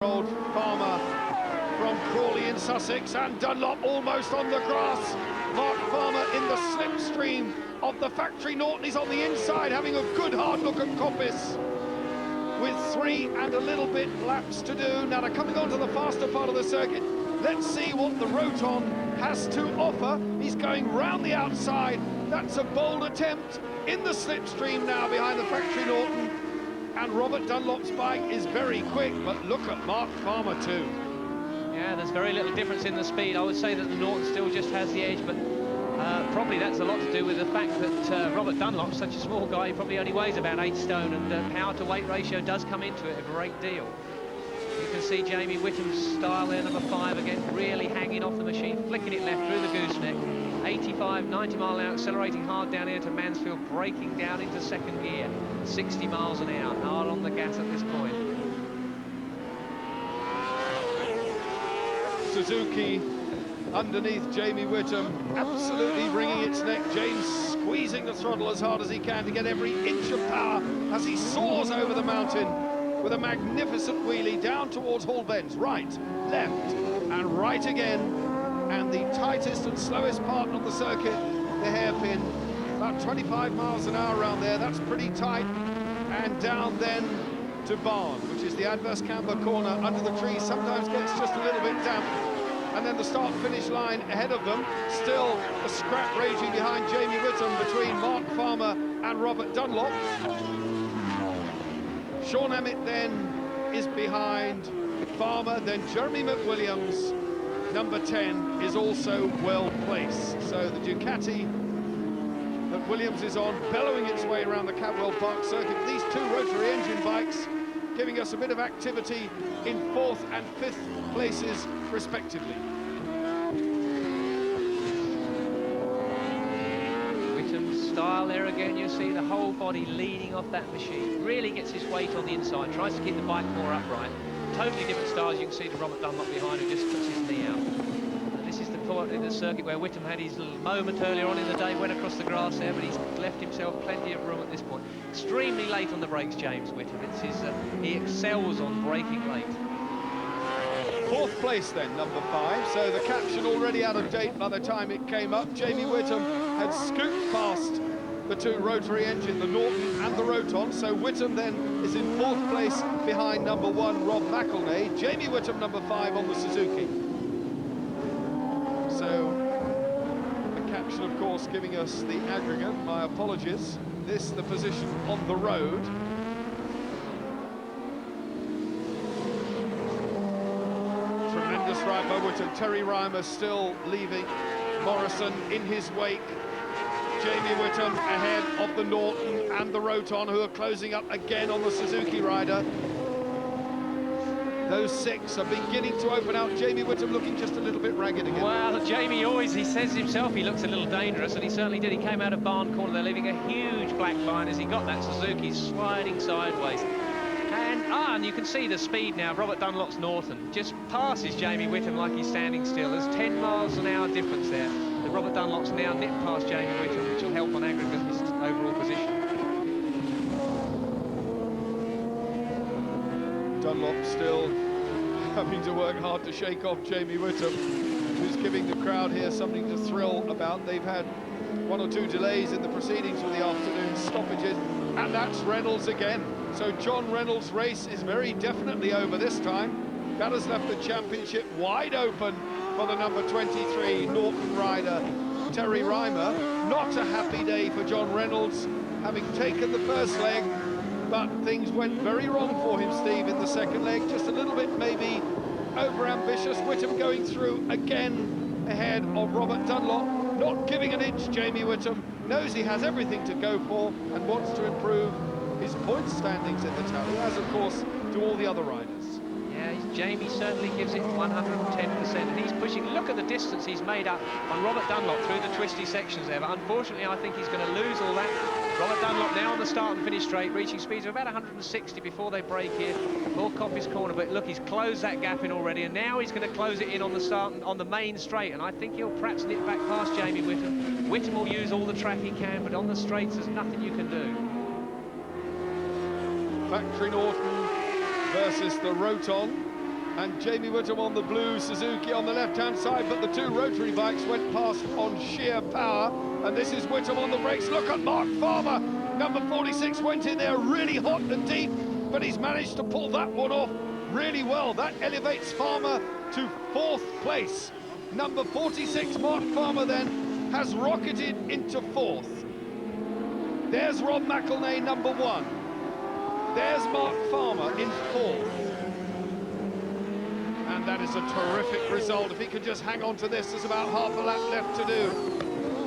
Old Farmer from Crawley in Sussex, and Dunlop almost on the grass. Mark Farmer in the slipstream of the factory Norton. He's on the inside having a good hard look at Coppice with 3 and a little bit laps to do. Now they're coming on to the faster part of the circuit. Let's see what the Roton has to offer. He's going round the outside. That's a bold attempt in the slipstream now behind the factory Norton. And Robert Dunlop's bike is very quick, but look at Mark Farmer too. Yeah, there's very little difference in the speed. I would say that the Norton still just has the edge, but probably that's a lot to do with the fact that Robert Dunlop's such a small guy. He probably only weighs about 8 stone, and power to weight ratio does come into it a great deal. You can see Jamie Whittam's style there, number 5 again, really hanging off the machine, flicking it left through the gooseneck. 85, 90 mile an hour, accelerating hard down here to Mansfield, braking down into second gear, 60 miles an hour, hard on the gas at this point. Suzuki underneath Jamie Whittam, absolutely wringing its neck. James squeezing the throttle as hard as he can to get every inch of power as he soars over the mountain with a magnificent wheelie down towards Hall Bends. Right, left, and right again. And the tightest and slowest part of the circuit, the hairpin, about 25 miles an hour around there. That's pretty tight. And down then to Barn, which is the adverse camber corner under the trees. Sometimes gets just a little bit damp. And then the start-finish line ahead of them. Still a scrap raging behind Jamie Whittam between Mark Farmer and Robert Dunlop. Sean Emmett then is behind Farmer, then Jeremy McWilliams. Number 10 is also well placed. So the Ducati that Williams is on, bellowing its way around the Cadwell Park circuit. These 2 rotary engine bikes giving us a bit of activity in 4th and 5th places respectively. Whittam's style there again, you see the whole body leaning off that machine. Really gets his weight on the inside, tries to keep the bike more upright. Totally different styles. You can see the Robert Dunlop behind who just puts his knee out. And this is the part in the circuit where Whittam had his little moment earlier on in the day, went across the grass there, but he's left himself plenty of room at this point. Extremely late on the brakes, James Whittam. It's his, he excels on braking late. 4th place then, number 5. So the caption already out of date by the time it came up. Jamie Whittam had scooped past the 2 rotary engine, the Norton and the Roton. So Whittam then is in 4th place behind number 1, Rob McElnay. Jamie Whittam, number 5 on the Suzuki. So the caption, of course, giving us the aggregate. My apologies. This, the position on the road. Tremendous ride by Whittam. Terry Reimer still leaving Morrison in his wake. Jamie Whittam ahead of the Norton and the Roton, who are closing up again on the Suzuki rider. Those 6 are beginning to open out. Jamie Whittam looking just a little bit ragged again. Well, Jamie always, he says himself he looks a little dangerous, and he certainly did. He came out of Barn Corner there, leaving a huge black line as he got that Suzuki sliding sideways. And you can see the speed now. Robert Dunlop's Norton just passes Jamie Whittam like he's standing still. There's 10 miles an hour difference there. Robert Dunlop's now nipped past Jamie Whittam, which will help on aggregate his overall position. Dunlop still having to work hard to shake off Jamie Whittam, who's giving the crowd here something to thrill about. They've had 1 or 2 delays in the proceedings for the afternoon stoppages, and that's Reynolds again. So John Reynolds' race is very definitely over this time. That has left the championship wide open for the number 23 Norton rider, Terry Reimer. Not a happy day for John Reynolds, having taken the first leg, but things went very wrong for him, Steve, in the second leg. Just a little bit maybe over-ambitious. Whittam going through again ahead of Robert Dunlop, not giving an inch. Jamie Whittam knows he has everything to go for and wants to improve his point standings in the tally, as of course do all the other riders. Yeah, Jamie certainly gives it 110%, and he's pushing. Look at the distance he's made up on Robert Dunlop through the twisty sections there, but unfortunately I think he's going to lose all that. Robert Dunlop now on the start and finish straight, reaching speeds of about 160 before they break here for Coppice corner, but look, he's closed that gap in already, and now he's going to close it in on the start on the main straight, and I think he'll perhaps nip back past Jamie Whittam. Whittam will use all the track he can, but on the straights there's nothing you can do. Factory Norton versus the Roton. and Jamie Whittam on the blue Suzuki on the left-hand side, but the two rotary bikes went past on sheer power, and this is Whittam on the brakes. Look at Mark Farmer, number 46, went in there really hot and deep, but he's managed to pull that one off really well. That elevates Farmer to 4th place. Number 46, Mark Farmer, then has rocketed into 4th. There's Rob McElnay, number 1. There's Mark Farmer in 4th. And that is a terrific result. If he could just hang on to this, there's about half a lap left to do.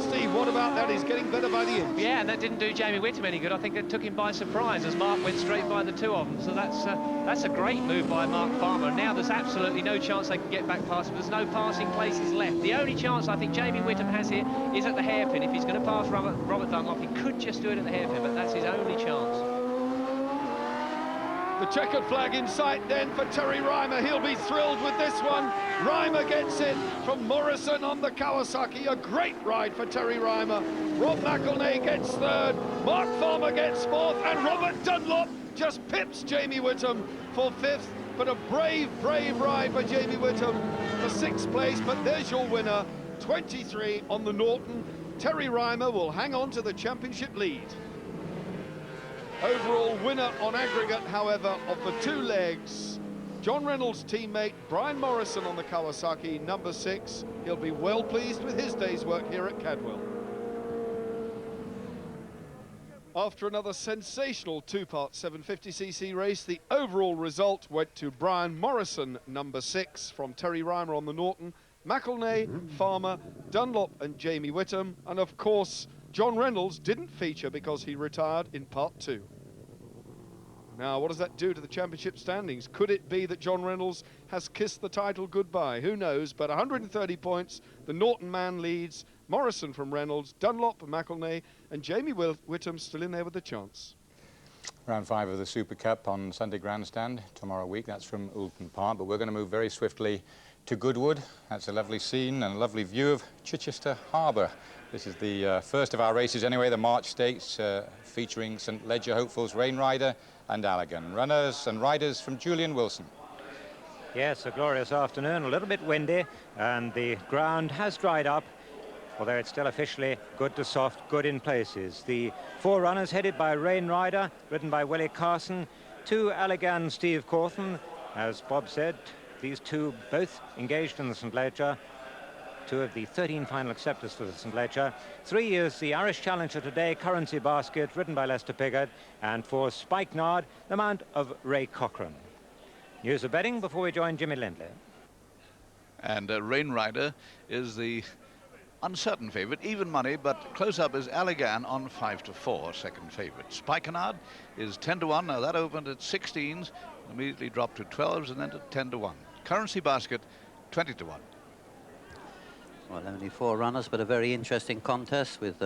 Steve, what about that? He's getting better by the inch. Yeah, and that didn't do Jamie Whittam any good. I think it took him by surprise as Mark went straight by the two of them. So that's a great move by Mark Farmer. And now there's absolutely no chance they can get back past him. There's no passing places left. The only chance I think Jamie Whittam has here is at the hairpin. If he's going to pass Robert Dunlop, he could just do it at the hairpin, but that's his only chance. The checkered flag in sight then for Terry Reimer. He'll be thrilled with this one. Reimer gets it from Morrison on the Kawasaki. A great ride for Terry Reimer. Rob McElnay gets 3rd. Mark Farmer gets 4th. And Robert Dunlop just pips Jamie Whittam for 5th. But a brave, brave ride by Jamie Whittam for 6th place. But there's your winner, 23 on the Norton. Terry Reimer will hang on to the championship lead. Overall winner on aggregate, however, of the 2 legs, John Reynolds' teammate Brian Morrison on the Kawasaki, number 6. He'll be well pleased with his day's work here at Cadwell. After another sensational 2-part 750cc race, the overall result went to Brian Morrison, number 6, from Terry Reimer on the Norton, McElnay, Farmer, Dunlop and Jamie Whittam, and of course John Reynolds didn't feature because he retired in part 2. Now, what does that do to the championship standings? Could it be that John Reynolds has kissed the title goodbye? Who knows? But 130 points, the Norton man leads, Morrison from Reynolds, Dunlop, McElnay, and Jamie Whittam still in there with a chance. Round 5 of the Super Cup on Sunday Grandstand tomorrow week. That's from Oulton Park, but we're going to move very swiftly to Goodwood. That's a lovely scene and a lovely view of Chichester Harbour. This is the first of our races anyway, the March Stakes, featuring St Ledger hopefuls Rain Rider and Allegan. Runners and riders from Julian Wilson. Yes, a glorious afternoon, a little bit windy, and the ground has dried up, although it's still officially good to soft, good in places. The 4 runners headed by Rain Rider, ridden by Willie Carson, 2 Allegan Steve Cawthon. As Bob said, these 2 both engaged in the St Ledger. 2 of the 13 final acceptors for the St Ledger. 3 is the Irish Challenger today, Currency Basket, ridden by Lester Piggott. And for Spikenard, the mount of Ray Cochrane. News of betting before we join Jimmy Lindley. And Rain Rider is the uncertain favourite, even money, but close up is Allegan on 5-4, second favourite. Spikenard is 10-1. Now that opened at 16s, immediately dropped to 12s and then to 10-1. Currency Basket, 20-1. Well, only 4 runners, but a very interesting contest with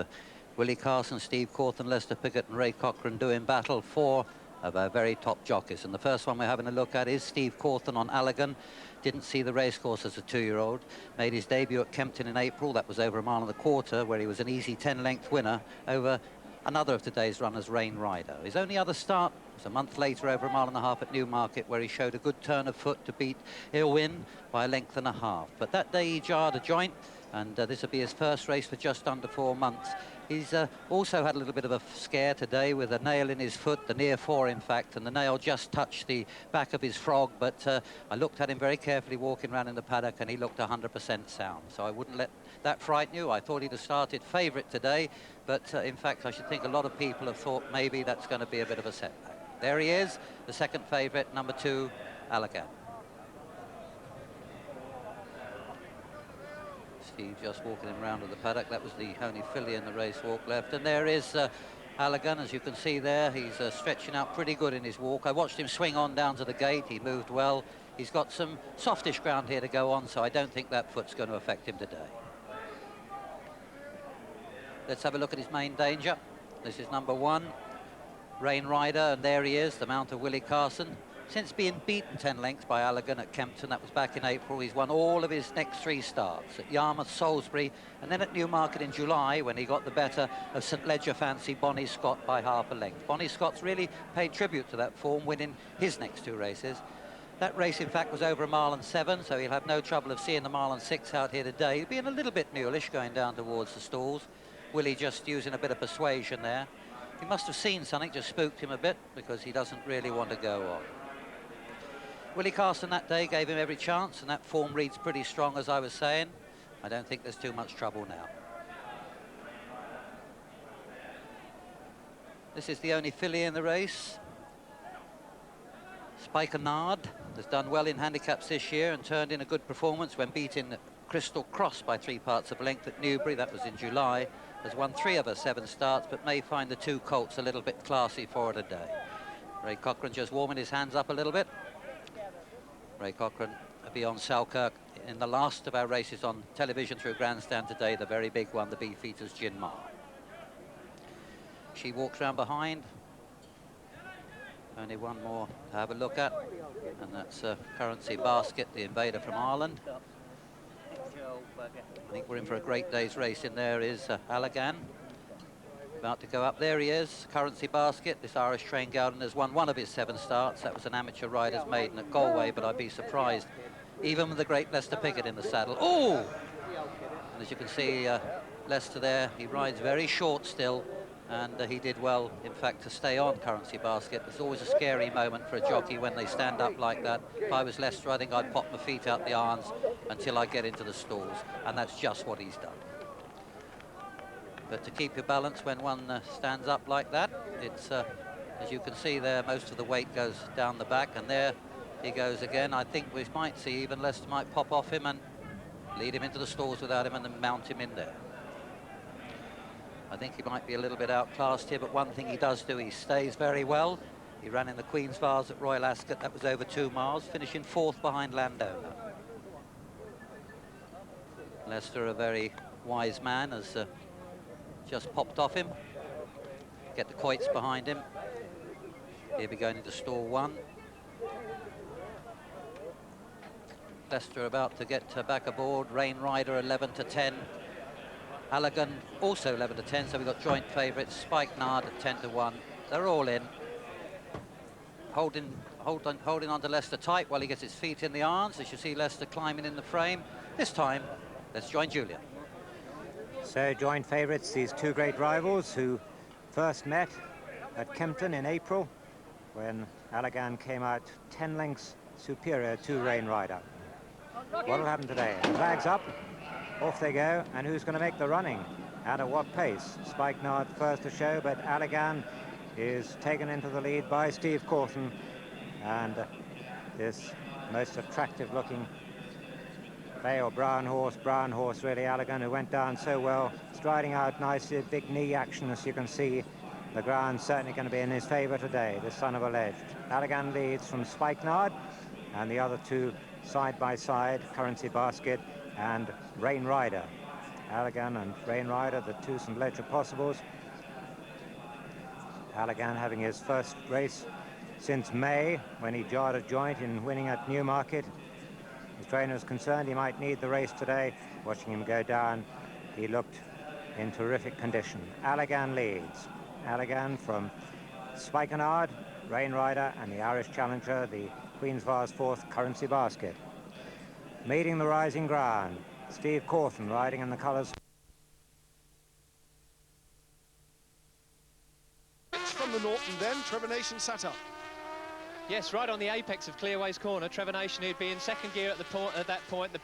Willie Carson, Steve Cawthon, Lester Piggott and Ray Cochrane doing battle. 4 of our very top jockeys. And the first one we're having a look at is Steve Cawthon on Allegan. Didn't see the racecourse as a 2-year-old. Made his debut at Kempton in April. That was over 1.25 miles, where he was an easy 10-length winner over another of today's runners, Rain Rider. His only other start was a month later over 1.5 miles at Newmarket, where he showed a good turn of foot to beat Irwin by 1.5 lengths. But that day he jarred a joint, and this will be his first race for just under 4 months. He's also had a little bit of a scare today with a nail in his foot, the near 4 in fact, and the nail just touched the back of his frog. But I looked at him very carefully walking around in the paddock, and he looked 100% sound. So I wouldn't let that frighten you. I thought he'd have started favourite today, but in fact I should think a lot of people have thought maybe that's going to be a bit of a setback. There he is, the second favourite, number 2, Allegan. Steve just walking him round to the paddock. That was the only filly in the race walk left. And there is Allegan, as you can see there. He's stretching out pretty good in his walk. I watched him swing on down to the gate. He moved well. He's got some softish ground here to go on, so I don't think that foot's going to affect him today. Let's have a look at his main danger. This is number 1, Rain Rider, and there he is, the mount of Willie Carson. Since being beaten 10 lengths by Allegan at Kempton, that was back in April, he's won all of his next 3 starts at Yarmouth, Salisbury, and then at Newmarket in July, when he got the better of St Ledger fancy Bonnie Scott by 1/2 length. Bonnie Scott's really paid tribute to that form, winning his next 2 races. That race, in fact, was over a mile and 7, so he'll have no trouble of seeing the mile and 6 out here today. He'll be in a little bit mulish going down towards the stalls. Willie just using a bit of persuasion there. He must have seen something, just spooked him a bit, because he doesn't really want to go on. Willie Carson that day gave him every chance, and that form reads pretty strong, as I was saying. I don't think there's too much trouble now. This is the only filly in the race. Spiker Nard has done well in handicaps this year and turned in a good performance when beating Crystal Cross by 3 parts of length at Newbury. That was in July. Has won 3 of her 7 starts, but may find the 2 colts a little bit classy for her today. Ray Cochrane just warming his hands up a little bit. Ray Cochrane beyond Selkirk in the last of our races on television through Grandstand today, the very big one, the Beefeater's Gin Mar. She walks round behind. Only one more to have a look at, and that's Currency Basket, the invader from Ireland. I think we're in for a great day's race. In there is Allagan, about to go up. There he is, Currency Basket. This Irish trained gelding has won 1 of his 7 starts. That was an amateur rider's maiden at Galway, but I'd be surprised, even with the great Lester Piggott in the saddle. Oh! And as you can see, Lester there, he rides very short still. And he did well, in fact, to stay on Currency Basket. It's always a scary moment for a jockey when they stand up like that. If I was Lester, I think I'd pop my feet out the irons until I get into the stalls, and that's just what he's done. But to keep your balance when one stands up like that, it's, as you can see there, most of the weight goes down the back, and there he goes again. I think we might see even Lester might pop off him and lead him into the stalls without him and then mount him in there. I think he might be a little bit outclassed here, but one thing he does do, he stays very well. He ran in the Queen's Vase at Royal Ascot. That was over 2 miles, finishing 4th behind Landowner. Lester, a very wise man, has just popped off him. Get the quoits behind him. He'll be going into stall 1. Lester about to get back aboard. Rain Rider 11 to 10. Allagan also 11 to 10, so we've got joint favourites. Spike Nard at 10 to 1. They're all in. Holding on to Lester tight while he gets his feet in the irons. As you see Lester climbing in the frame. This time, let's join Julian. So joint favourites, these 2 great rivals who first met at Kempton in April when Allagan came out 10 lengths superior to Rain Rider. What will happen today? The flag's up. Off they go, and who's going to make the running? And at what pace? Spike Nard first to show, but Allagan is taken into the lead by Steve Corton. And this most attractive looking bay or brown horse really, Allagan, who went down so well, striding out nicely, big knee action, as you can see. The ground's certainly going to be in his favour today, the son of alleged. Allagan leads from Spike Nard, and the other 2 side by side, Currency Basket and Rain Rider. Allagan and Rain Rider, the 2 St. Ledger possibles. Allagan having his first race since May, when he jarred a joint in winning at Newmarket. His trainer was concerned he might need the race today. Watching him go down, he looked in terrific condition. Allagan leads. Allagan from Spike Nard, Rain Rider, and the Irish challenger, the Queen's Vase 4th, Currency Basket. Meeting the rising ground, Steve Corton riding in the colours. From the Norton then, Trevor Nation sat up. Yes, right on the apex of Clearway's corner. Trevor Nation, who'd be in 2nd gear at that point, the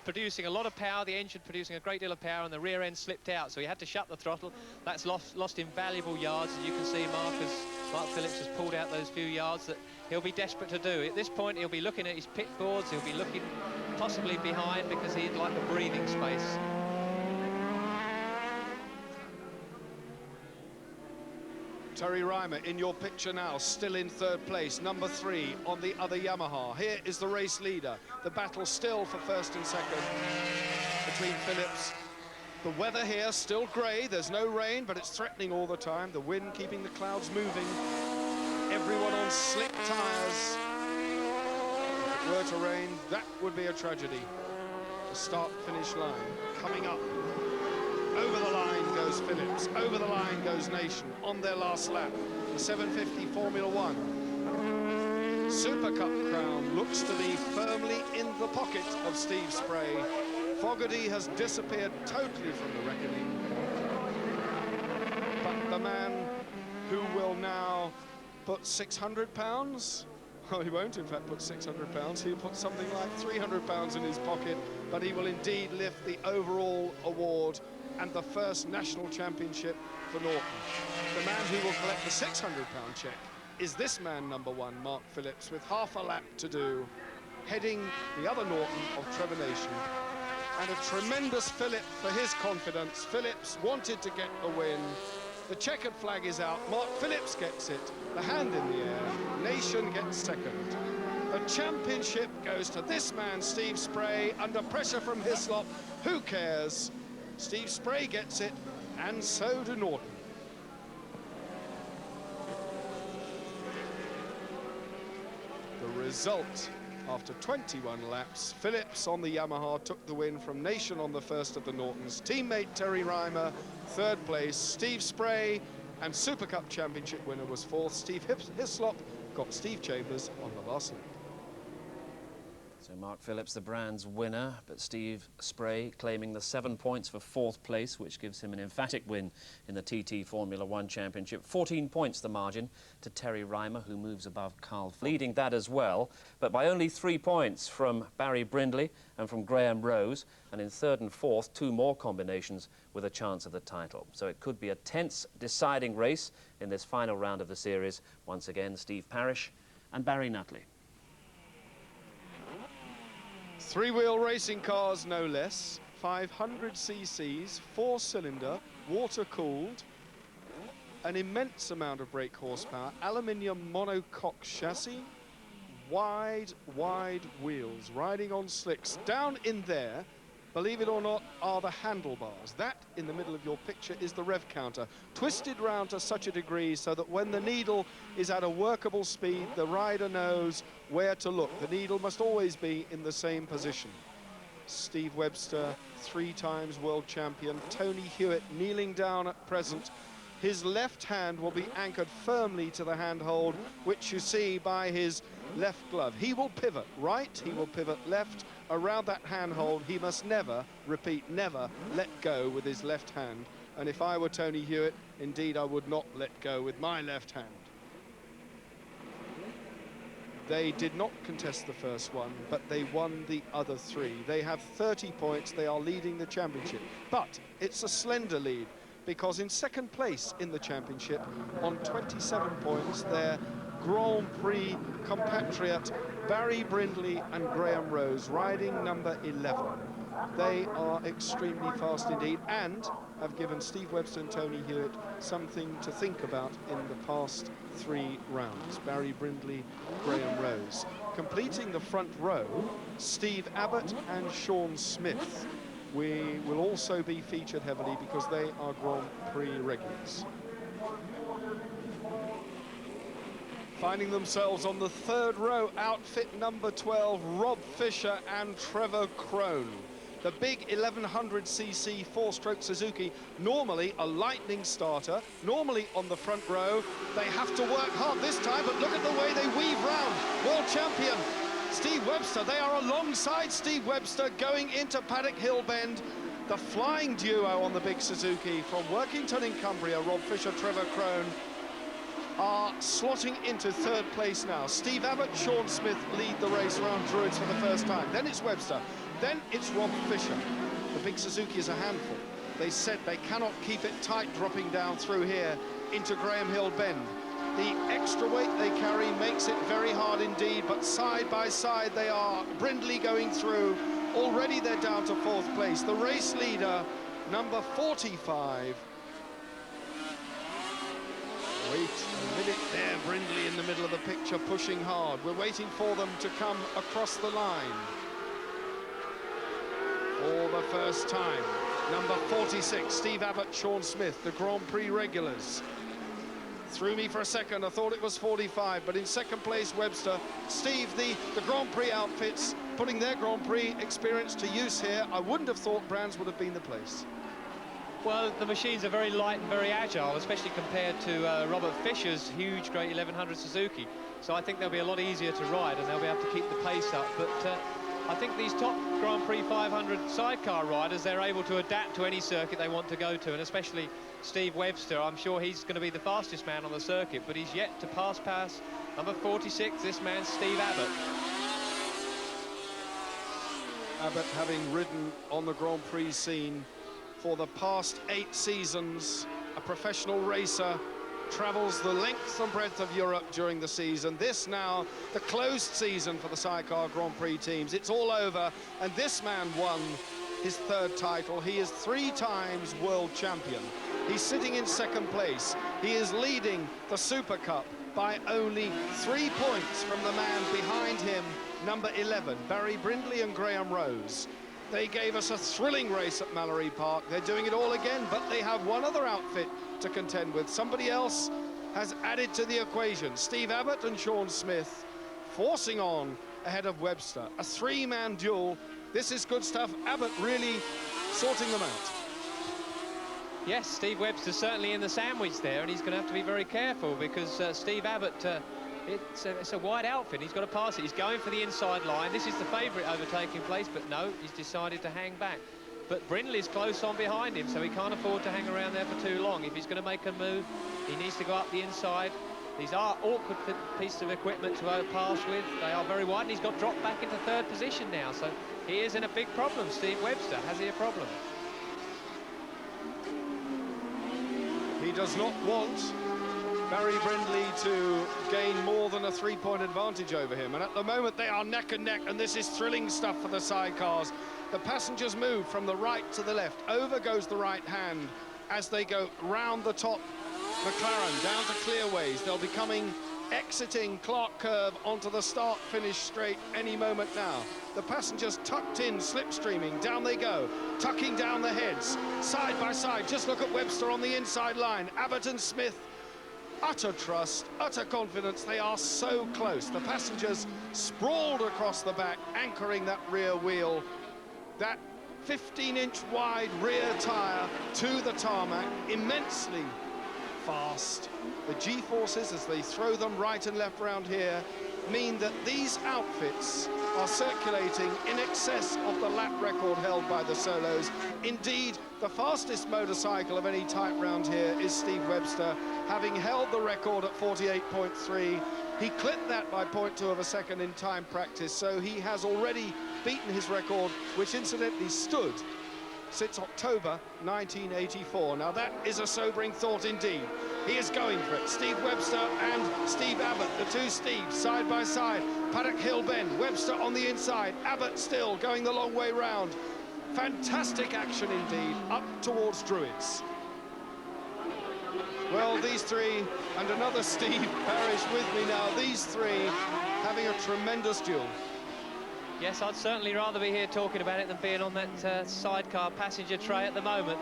producing a lot of power, the engine producing a great deal of power, and the rear end slipped out, so he had to shut the throttle. That's lost invaluable yards, as you can see. Mark Phillips has pulled out those few yards that he'll be desperate to do. At this point, he'll be looking at his pit boards, he'll be looking possibly behind, because he'd like a breathing space. Terry Reimer in your picture now, still in 3rd place, number 3 on the other Yamaha. Here is the race leader. The battle still for 1st and 2nd between Phillips. The weather here still grey, there's no rain, but it's threatening all the time. The wind keeping the clouds moving. Everyone on slick tyres. If it were to rain, that would be a tragedy. The start-finish line coming up. Over the line goes Phillips, over the line goes Nation on their last lap. The 750 Formula 1. Super Cup crown looks to be firmly in the pocket of Steve Spray. Fogarty has disappeared totally from the reckoning. But the man who will now put £600, well, he won't in fact put £600, he'll put something like £300 in his pocket, but he will indeed lift the overall award and the first national championship for Norton. The man who will collect the £600 cheque is this man, number 1, Mark Phillips, with half a lap to do, heading the other Norton of Trevor Nation. And a tremendous Phillip for his confidence. Phillips wanted to get a win. The checkered flag is out. Mark Phillips gets it. The hand in the air. Nation gets second. The championship goes to this man, Steve Spray, under pressure from Hislop. Who cares? Steve Spray gets it, and so do Norton. The result, after 21 laps, Phillips on the Yamaha took the win from Nation on the first of the Nortons. Teammate Terry Reimer, third place. Steve Spray, and Super Cup championship winner was fourth. Steve Hislop got Steve Chambers on the last lap. So Mark Phillips, the brand's winner, but Steve Spray claiming the 7 points for fourth place, which gives him an emphatic win in the TT Formula One Championship. 14 points the margin to Terry Reimer, who moves above Carl, leading that as well, but by only 3 points from Barry Brindley and from Graham Rose, and in third and fourth, 2 more combinations with a chance of the title. So it could be a tense, deciding race in this final round of the series. Once again, Steve Parish and Barry Nutley. Three-wheel racing cars, no less. 500 cc's, 4-cylinder, water-cooled, an immense amount of brake horsepower, aluminium monocoque chassis, wide wheels, riding on slicks. Down in there, believe it or not, are the handlebars. That, in the middle of your picture, is the rev counter, twisted round to such a degree so that when the needle is at a workable speed, the rider knows where to look. The needle must always be in the same position. Steve Webster, 3 times world champion. Tony Hewitt kneeling down at present. His left hand will be anchored firmly to the handhold, which you see by his left glove. He will pivot right, he will pivot left. Around that handhold, he must never, repeat, never let go with his left hand. And if I were Tony Hewitt, indeed I would not let go with my left hand. They did not contest the first one, but they won the other 3. They have 30 points, they are leading the championship. But it's a slender lead, because in second place in the championship, on 27 points, their Grand Prix compatriot Barry Brindley and Graham Rose, riding number 11. They are extremely fast indeed, and have given Steve Webster and Tony Hewitt something to think about in the past 3 rounds. Barry Brindley, Graham Rose. Completing the front row, Steve Abbott and Sean Smith. We will also be featured heavily because they are Grand Prix regulars. Finding themselves on the third row, outfit number 12, Rob Fisher and Trevor Crone. The big 1100cc 4-stroke Suzuki, normally a lightning starter, normally on the front row. They have to work hard this time, but look at the way they weave round. World champion Steve Webster. They are alongside Steve Webster going into Paddock Hill Bend. The flying duo on the big Suzuki from Workington in Cumbria, Rob Fisher, Trevor Crone, are slotting into third place now. Steve Abbott, Sean Smith lead the race around Druids for the first time. Then it's Webster. Then it's Rob Fisher. The big Suzuki is a handful. They said they cannot keep it tight dropping down through here into Graham Hill Bend. The extra weight they carry makes it very hard indeed, but side by side they are. Brindley going through. Already they're down to fourth place. The race leader, number 45. Wait a minute there, Brindley in the middle of the picture, pushing hard. We're waiting for them to come across the line. For the first time, number 46, Steve Abbott, Sean Smith, the Grand Prix regulars. Threw me for a second, I thought it was 45, but in second place, Webster. Steve, the Grand Prix outfits, putting their Grand Prix experience to use here. I wouldn't have thought Brands would have been the place. Well, the machines are very light and very agile, especially compared to Robert Fisher's huge, great 1100 Suzuki. so I think they'll be a lot easier to ride and they'll be able to keep the pace up. But I think these top Grand Prix 500 sidecar riders, they're able to adapt to any circuit they want to go to, and especially Steve Webster. I'm sure he's going to be the fastest man on the circuit, but he's yet to pass number 46, this man Steve Abbott. Abbott, having ridden on the Grand Prix scene for the past 8 seasons, a professional racer, travels the length and breadth of Europe during the season. This now, the closed season for the Sidecar Grand Prix teams. It's all over, and this man won his 3rd title. He is 3 times world champion. He's sitting in 2nd place. He is leading the Super Cup by only 3 points from the man behind him, number 11, Barry Brindley and Graham Rose. They gave us a thrilling race at Mallory Park. They're doing it all again, but they have one other outfit to contend with. Somebody else has added to the equation. Steve Abbott and Sean Smith forcing on ahead of Webster. A 3-man duel. This is good stuff. Abbott really sorting them out. Yes, Steve Webster's certainly in the sandwich there, and he's going to have to be very careful because Steve Abbott, it's a wide outfit. He's got to pass it. He's going for the inside line. This is the favourite overtaking place, but no, he's decided to hang back. But Brindley's close on behind him, so he can't afford to hang around there for too long. If he's going to make a move, he needs to go up the inside. These are awkward pieces of equipment to pass with. They are very wide, and he's got dropped back into 3rd position now. So he is in a big problem, Steve Webster. Has he a problem? He does not want Barry Brindley to gain more than a 3-point advantage over him. And at the moment, they are neck and neck, and this is thrilling stuff for the sidecars. The passengers move from the right to the left. Over goes the right hand as they go round the top McLaren, down to Clearways. They'll be coming, exiting Clark Curve onto the start-finish straight any moment now. The passengers tucked in, slipstreaming, down they go, tucking down the heads, side by side. Just look at Webster on the inside line. Abbott and Smith, utter trust, utter confidence. They are so close. The passengers sprawled across the back, anchoring that rear wheel. That 15-inch wide rear tyre to the tarmac, immensely fast. The G-forces, as they throw them right and left around here, mean that these outfits are circulating in excess of the lap record held by the Solos. Indeed, the fastest motorcycle of any type round here is Steve Webster, having held the record at 48.3. He clipped that by 0.2 of a second in time practice, so he has already beaten his record, which incidentally stood since October 1984. Now that is a sobering thought indeed. He is going for it. Steve Webster and Steve Abbott, the 2 Steves, side by side. Paddock Hill Bend, Webster on the inside, Abbott still going the long way round. Fantastic action indeed, up towards Druids. Well, these 3, and another Steve Parrish with me now, these 3 having a tremendous duel. Yes, I'd certainly rather be here talking about it than being on that sidecar passenger tray at the moment.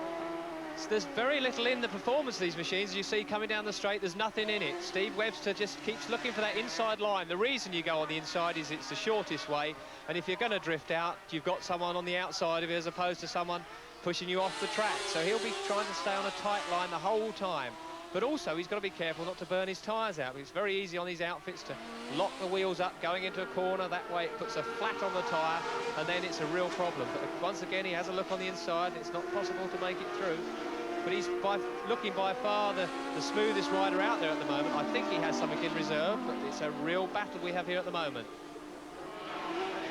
So there's very little in the performance of these machines. As you see coming down the straight, there's nothing in it. Steve Webster just keeps looking for that inside line. The reason you go on the inside is it's the shortest way, and if you're going to drift out, you've got someone on the outside of it as opposed to someone pushing you off the track. So he'll be trying to stay on a tight line the whole time. But also, he's got to be careful not to burn his tyres out. It's very easy on these outfits to lock the wheels up going into a corner. That way it puts a flat on the tyre, and then it's a real problem. But once again, he has a look on the inside. It's not possible to make it through. But he's looking by far the smoothest rider out there at the moment. I think he has something in reserve, but it's a real battle we have here at the moment.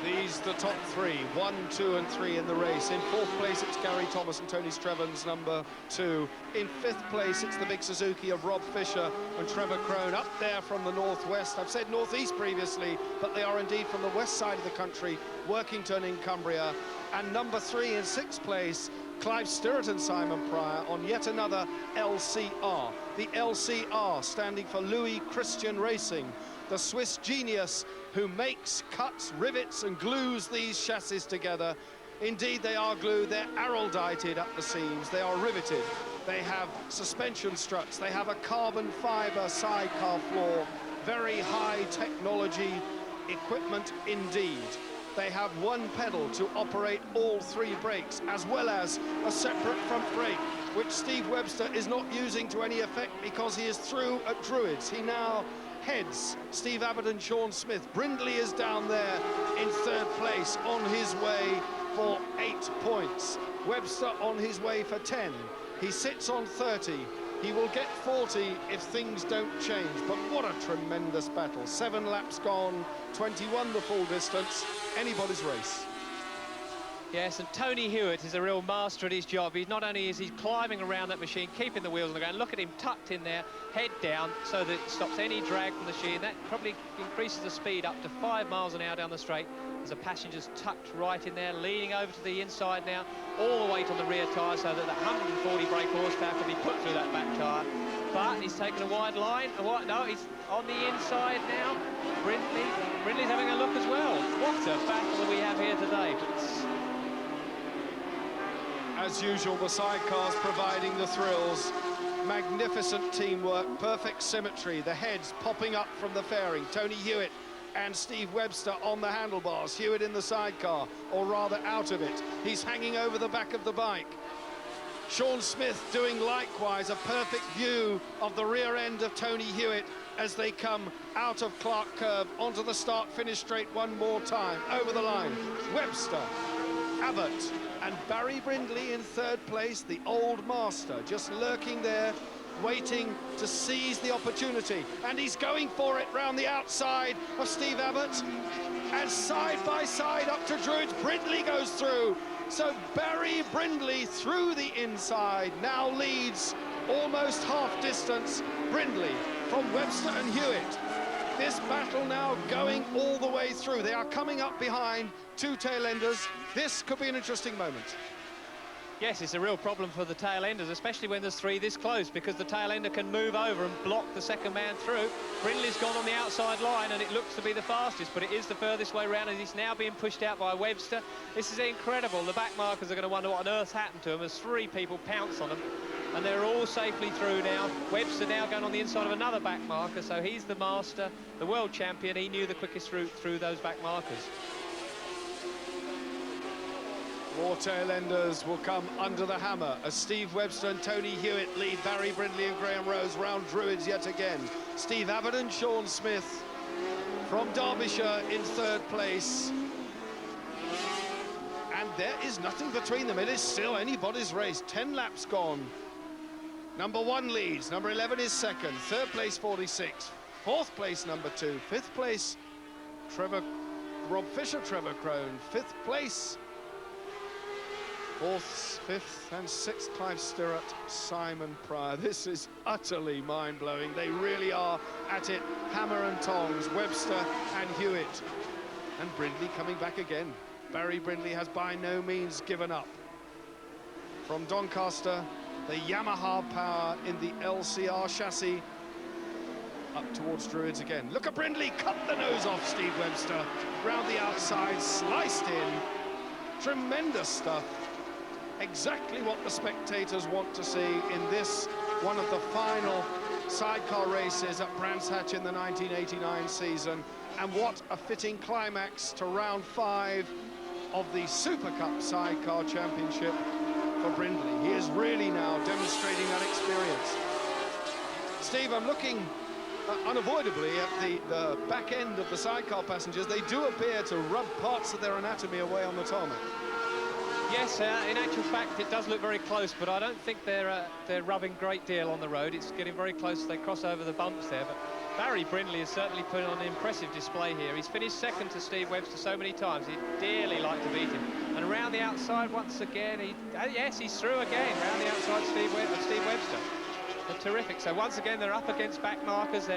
These the top 3, 1, 2 and 3 in the race. In 4th place it's Gary Thomas and Tony Strevens, number 2. In 5th place it's the big Suzuki of Rob Fisher and Trevor Crone, up there from the northwest. I've said northeast previously, but they are indeed from the west side of the country, Workington in Cumbria. And number 3 in 6th place, Clive Sturrett and Simon Pryor on yet another LCR. The LCR standing for Louis Christian Racing, the Swiss genius who makes, cuts, rivets and glues these chassis together. Indeed, they are glued. They're araldited at the seams. They are riveted. They have suspension struts. They have a carbon fiber sidecar floor. Very high technology equipment indeed. They have one pedal to operate all 3 brakes, as well as a separate front brake, which Steve Webster is not using to any effect because he is through at Druids. He now heads Steve Abbott and Sean Smith. Brindley is down there in third place on his way for 8 points. Webster on his way for 10. He sits on 30. He will get 40 if things don't change. But what a tremendous battle. 7 laps gone, 21 the full distance. Anybody's race. Yes, and Tony Hewitt is a real master at his job. He's not only is he climbing around that machine, keeping the wheels on the ground. Look at him tucked in there, head down, so that it stops any drag from the machine. That probably increases the speed up to 5 miles an hour down the straight. As the passenger's tucked right in there, leaning over to the inside now, all the weight on the rear tyre, so that the 140 brake horsepower can be put through that back tyre. But he's taken a wide line. No, he's on the inside now. Brindley's having a look as well. What a battle that we have here today. As usual, the sidecars providing the thrills. Magnificent teamwork, perfect symmetry, the heads popping up from the fairing. Tony Hewitt and Steve Webster on the handlebars. Hewitt in the sidecar, or rather out of it. He's hanging over the back of the bike. Sean Smith doing likewise, a perfect view of the rear end of Tony Hewitt as they come out of Clark Curve onto the start-finish straight one more time. Over the line, Webster, Abbott, and Barry Brindley in third place, the old master, just lurking there, waiting to seize the opportunity. And he's going for it round the outside of Steve Abbott. And side by side up to Druids, Brindley goes through. So Barry Brindley through the inside now leads almost half distance. Brindley from Webster and Hewitt. This battle now going all the way through. They are coming up behind 2 tail-enders. This could be an interesting moment. Yes, it's a real problem for the tail-enders, especially when there's 3 this close, because the tail-ender can move over and block the second man through. Brindley's gone on the outside line, and it looks to be the fastest, but it is the furthest way round, and he's now being pushed out by Webster. This is incredible. The back markers are going to wonder what on earth happened to them as 3 people pounce on them, and they're all safely through now. Webster now going on the inside of another back marker, so he's the master, the world champion. He knew the quickest route through those back markers. More tail-enders will come under the hammer as Steve Webster and Tony Hewitt lead Barry Brindley and Graham Rose round Druids yet again. Steve Abbott and Sean Smith from Derbyshire in third place. And there is nothing between them. It is still anybody's race. 10 laps gone. Number 1 leads. Number 11 is second. Third place, 46. Fourth place, number 2. Fifth place, Rob Fisher, Trevor Crone. Fifth place, 4th, 5th and 6th, Clive Stirrat, Simon Pryor. This is utterly mind-blowing. They really are at it, hammer and tongs. Webster and Hewitt. And Brindley coming back again. Barry Brindley has by no means given up. From Doncaster, the Yamaha power in the LCR chassis. Up towards Druids again. Look at Brindley, cut the nose off Steve Webster. Round the outside, sliced in. Tremendous stuff. Exactly what the spectators want to see in this, one of the final sidecar races at Brands Hatch in the 1989 season. And what a fitting climax to round 5 of the Super Cup Sidecar Championship for Brindley. He is really now demonstrating that experience. Steve, I'm looking unavoidably at the back end of the sidecar passengers. They do appear to rub parts of their anatomy away on the tarmac. Yes, in actual fact, it does look very close, but I don't think they're rubbing a great deal on the road. It's getting very close. They cross over the bumps there, but Barry Brindley has certainly put on an impressive display here. He's finished second to Steve Webster so many times. He'd dearly like to beat him. And around the outside once again, yes, he's through again. Around the outside, Steve Webster. They're terrific. So once again, they're up against back markers.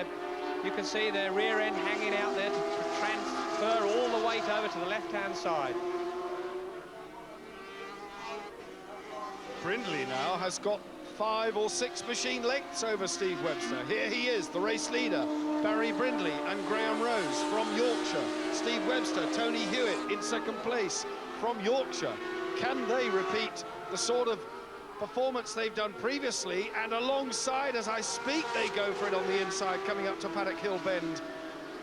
You can see their rear end hanging out there to transfer all the weight over to the left-hand side. Brindley now has got 5 or 6 machine lengths over Steve Webster. Here he is, the race leader, Barry Brindley and Graham Rose from Yorkshire. Steve Webster, Tony Hewitt in second place from Yorkshire. Can they repeat the sort of performance they've done previously? And alongside, as I speak, they go for it on the inside, coming up to Paddock Hill Bend.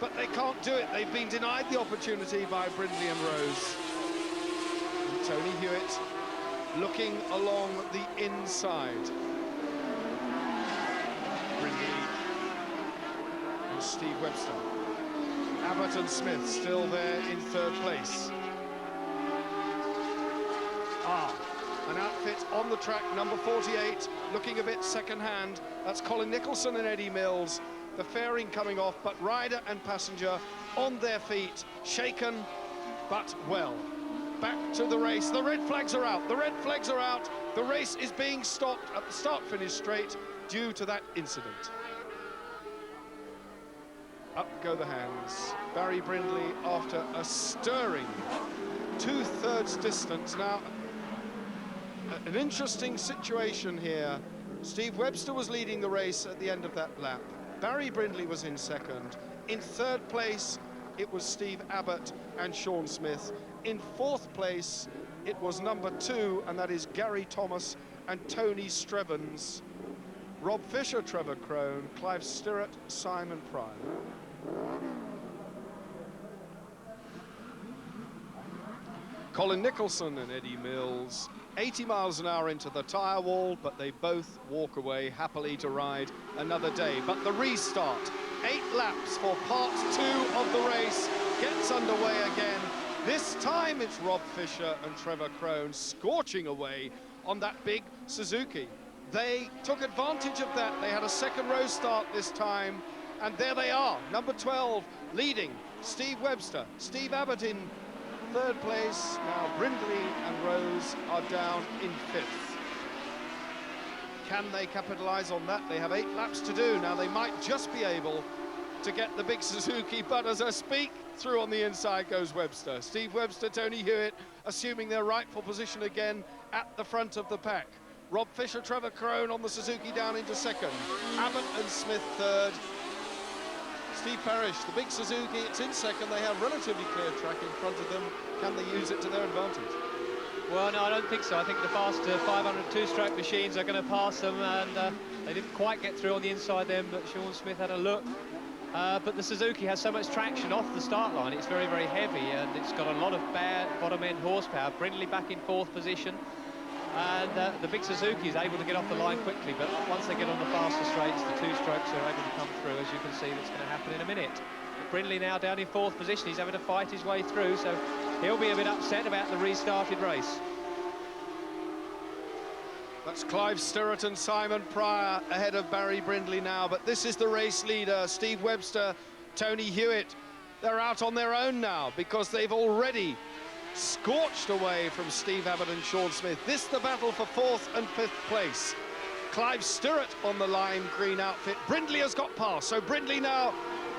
But they can't do it. They've been denied the opportunity by Brindley and Rose. And Tony Hewitt looking along the inside. Brindley and Steve Webster. Abbott and Smith still there in third place. An outfit on the track, number 48, looking a bit second-hand. That's Colin Nicholson and Eddie Mills. The fairing coming off, but rider and passenger on their feet, shaken, but well. Back to the race. The red flags are out. The red flags are out. The race is being stopped at the start-finish straight due to that incident. Up go the hands. Barry Brindley after a stirring 2/3 distance. Now, an interesting situation here. Steve Webster was leading the race at the end of that lap. Barry Brindley was in second. In third place, it was Steve Abbott and Sean Smith. In fourth place, it was number 2, and that is Gary Thomas and Tony Strevens. Rob Fisher, Trevor Crone, Clive Stirrett, Simon Pryor. Colin Nicholson and Eddie Mills, 80 miles an hour into the tyre wall, but they both walk away happily to ride another day. But the restart, 8 laps for part 2 of the race, gets underway again. This time it's Rob Fisher and Trevor Crone scorching away on that big Suzuki. They took advantage of that. They had a second row start this time, and there they are, number 12, leading Steve Webster. Steve Abbott in third place. Now Brindley and Rose are down in 5th. Can they capitalize on that? They have 8 laps to do. Now they might just be able to get the big Suzuki, but as I speak, through on the inside goes Webster. Steve Webster, Tony Hewitt, assuming their rightful position again at the front of the pack. Rob Fisher, Trevor Crone on the Suzuki down into second. Abbott and Smith third. Steve Parrish, the big Suzuki, it's in second. They have relatively clear track in front of them. Can they use it to their advantage? Well, no, I don't think so. I think the faster 500 two-stroke machines are going to pass them, and they didn't quite get through on the inside then, but Sean Smith had a look. But the Suzuki has so much traction off the start line. It's very, very heavy, and it's got a lot of bad bottom-end horsepower. Brindley back in 4th position, and the big Suzuki is able to get off the line quickly, but once they get on the faster straights, the two strokes are able to come through, as you can see. That's going to happen in a minute. Brindley now down in 4th position. He's having to fight his way through, so he'll be a bit upset about the restarted race. That's Clive Stirrett and Simon Pryor ahead of Barry Brindley now, but this is the race leader, Steve Webster, Tony Hewitt. They're out on their own now because they've already scorched away from Steve Abbott and Sean Smith. This the battle for 4th and 5th place. Clive Stirrett on the lime green outfit. Brindley has got past, so Brindley now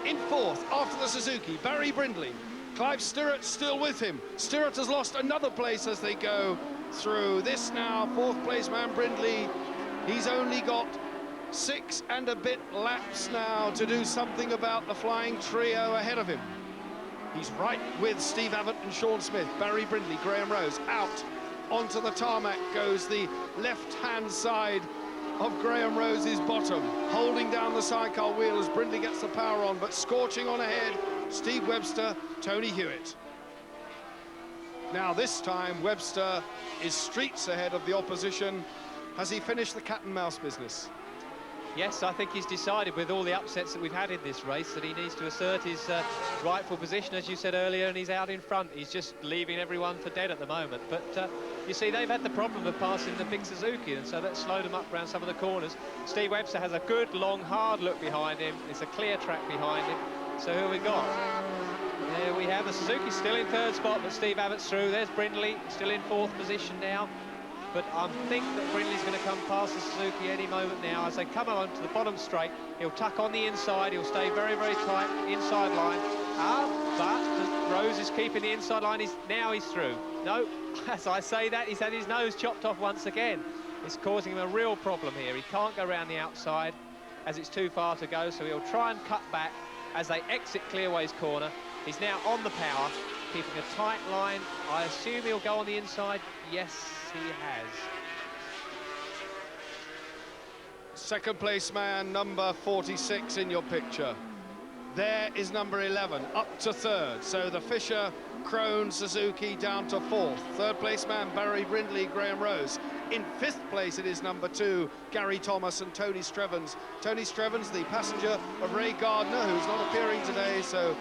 in 4th after the Suzuki. Barry Brindley. Clive Stirrett still with him. Stirrett has lost another place as they go through this now. 4th place man Brindley. He's only got 6 and a bit laps now to do something about the flying trio ahead of him. He's right with Steve Abbott and Sean Smith. Barry Brindley, Graham Rose out onto the tarmac goes the left-hand side of Graham Rose's bottom, holding down the sidecar wheel as Brindley gets the power on, but scorching on ahead, Steve Webster, Tony Hewitt. Now this time Webster is streets ahead of the opposition. Has he finished the cat and mouse business? Yes, I think he's decided with all the upsets that we've had in this race that he needs to assert his rightful position, as you said earlier, and he's out in front. He's just leaving everyone for dead at the moment. But you see, they've had the problem of passing the big Suzuki, and so that slowed them up around some of the corners. Steve Webster has a good, long, hard look behind him. It's a clear track behind him. So who have we got? There we have the Suzuki still in 3rd spot, but Steve Abbott's through. There's Brindley, still in 4th position now. But I think that Brindley's going to come past the Suzuki any moment now. As they come on to the bottom straight, he'll tuck on the inside. He'll stay very, very tight, inside line. But Rose is keeping the inside line. He's through. No, as I say that, he's had his nose chopped off once again. It's causing him a real problem here. He can't go around the outside as it's too far to go, so he'll try and cut back as they exit Clearway's corner. He's now on the power, keeping a tight line. I assume he'll go on the inside. Yes, he has. Second place man, number 46 in your picture. There is number 11 up to third. So the Fisher, Crone, Suzuki down to fourth. Third place man Barry Brindley, Graham Rose. In fifth place it is number 2, Gary Thomas and Tony Strevens. Tony Strevens, the passenger of Ray Gardner, who's not appearing today, so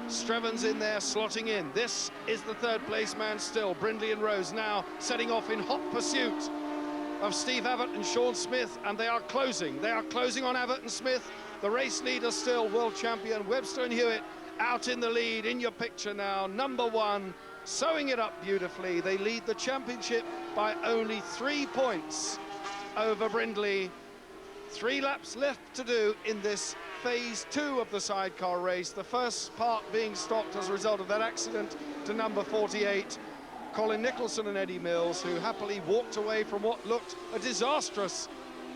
Strevens in there, slotting in. This is the third place man still. Brindley and Rose now setting off in hot pursuit of Steve Abbott and Sean Smith, and they are closing. They are closing on Abbott and Smith. The race leader still, world champion Webster and Hewitt out in the lead. In your picture now, number 1, sewing it up beautifully. They lead the championship by only 3 points over Brindley. 3 laps left to do in this phase 2 of the sidecar race. The first part being stopped as a result of that accident to number 48, Colin Nicholson and Eddie Mills, who happily walked away from what looked a disastrous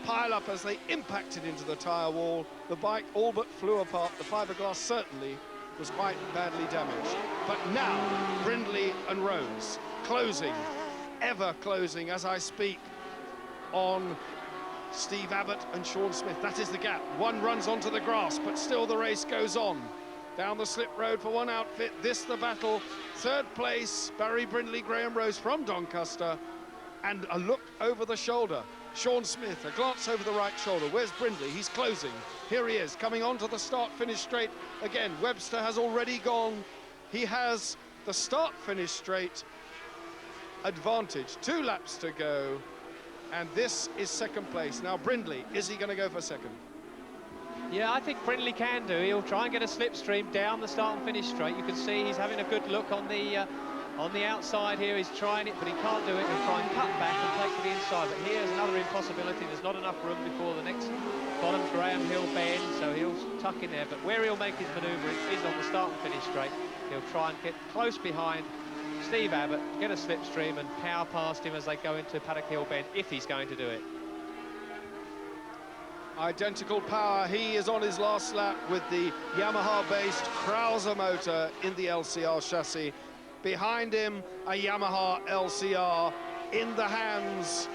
pile-up as they impacted into the tyre wall. The bike all but flew apart. The fiberglass certainly was quite badly damaged. But now, Brindley and Rose closing, ever closing as I speak, on Steve Abbott and Sean Smith. That is the gap. One runs onto the grass, but still the race goes on. Down the slip road for one outfit, this the battle. Third place, Barry Brindley, Graham Rose from Doncaster. And a look over the shoulder. Sean Smith, a glance over the right shoulder. Where's Brindley? He's closing. Here he is, coming on to the start-finish straight. Again, Webster has already gone. He has the start-finish straight advantage. 2 laps to go. And this is second place. Now, Brindley, is he going to go for second? Yeah, I think Brindley can do. He'll try and get a slipstream down the start and finish straight. You can see he's having a good look on the outside here. He's trying it, but he can't do it. He'll try and cut back and take to the inside. But here's another impossibility. There's not enough room before the next bottom Graham Hill bend, so he'll tuck in there. But where he'll make his manoeuvre is on the start and finish straight. He'll try and get close behind Steve Abbott, get a slipstream and power past him as they go into Paddock Hill bend, if he's going to do it. Identical power. He is on his last lap with the Yamaha-based Krauser motor in the LCR chassis. Behind him, a Yamaha LCR in the hands